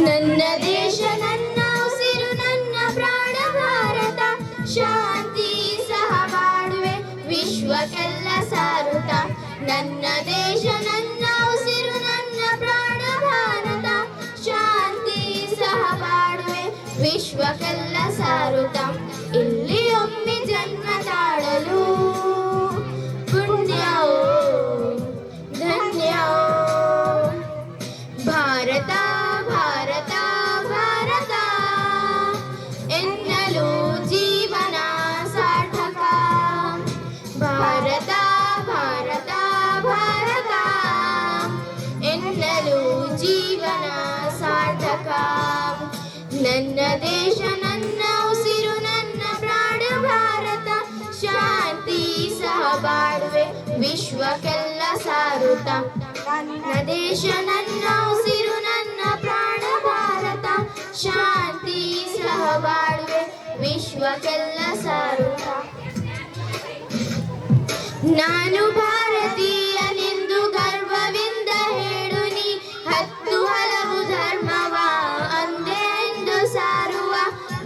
ನನ್ನ ದೇಶ ನನ್ನ ಉಸಿರು ನನ್ನ ಪ್ರಾಣ ಭಾರತ, ಶಾಂತಿ ಸಹ ಬಾಳುವೆ ವಿಶ್ವಕ್ಕೆಲ್ಲ ಸಾರುತ್ತ. ನನ್ನ ದೇಶ ನನ್ನ ಉಸಿರು ನನ್ನ ಪ್ರಾಣ ಭಾರತ, ಶಾಂತಿ ಸಹ ಬಾಳುವೆ ವಿಶ್ವಕ್ಕೆಲ್ಲ ಸಾರುತ್ತ. ಇಲ್ಲಿ ಒಮ್ಮೆ ಜನ್ಮ ತಾಳಲು ಪುಣ್ಯವೋ ಧನ್ಯವೋ. ಭಾರತ ಭಾರತ ಭಾರತ ಎನ್ನಲು ಜೀವನ ಸಾರ್ಥಕ. ಭಾರತ ಭಾರತ ಭಾರತ ಎನ್ನಲು ಜೀವನ ಸಾರ್ಥಕ. ನನ್ನ ದೇಶ ನನ್ನ ಉಸಿರು ನನ್ನ ಪ್ರಾಣ ಭಾರತ, ಶಾಂತಿ ಸಹ ಬಾಳುವೆ ವಿಶ್ವಕ್ಕೆಲ್ಲ ಸಾರುತ್ತ. ನನ್ನ ದೇಶ ನನ್ನ ಉಸಿರು ನನ್ನ ಪ್ರಾಣ ಭಾರತ, ಶಾಂತಿ ಸಹ ಬಾಳುವೆ ವಿಶ್ವಕ್ಕೆಲ್ಲ ಸಾರುತ್ತ. ನಾನು ಭಾರತೀಯನೆಂದು ಗರ್ವವಿಂದ ಹೇಳು ನೀ, ಹತ್ತು ಹಲವು ಧರ್ಮವ ಅಂದೇ ಎಂದು ಸಾರುವ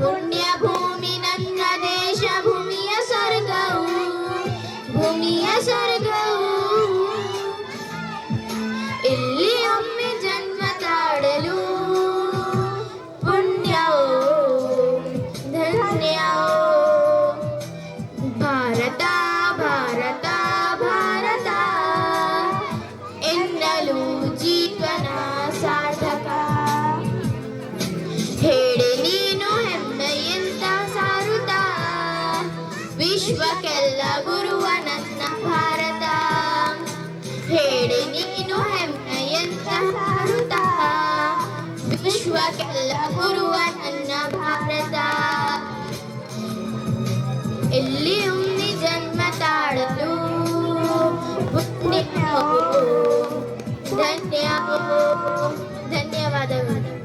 ಪುಣ್ಯ ಭೂಮಿ ನನ್ನ ದೇಶ, ಭೂಮಿಯ ಸ್ವರ್ಗವು ಭೂಮಿಯ ಸ್ವರ್ಗವು. ಇಲ್ಲಿ ಒಮ್ಮೆ ಜನ್ಮ ತಾಳಲು ಪುಣ್ಯವೋ ಧನ್ಯವೋ. ಭಾರತ ಭಾರತ ಭಾರತ ಎನ್ನಲು ಜೀವನ ಸಾರ್ಥಕ. ಹೇಳಿ ನೀನು ಹೆಮ್ಮೆಯಿಂದ ಸಾರುತ್ತ ವಿಶ್ವಕ್ಕೆಲ್ಲ ಗುರುವ ನನ್ನ ಭಾರತ. ಹೇಳಿ ನೀನು ಹೆಮ್ಮೆಯಿಂದ ಸಾರುತ್ತ ವಿಶ್ವಕ್ಕೆಲ್ಲ ಗುರುವ ನನ್ನ ಭಾರತ. ಎಲ್ಲಿ ಒಮ್ಮೆ ಜನ್ಮ ತಾಳಲು ಪುಣ್ಯವೋ ಧನ್ಯವೋ. ಧನ್ಯವಾದಗಳು.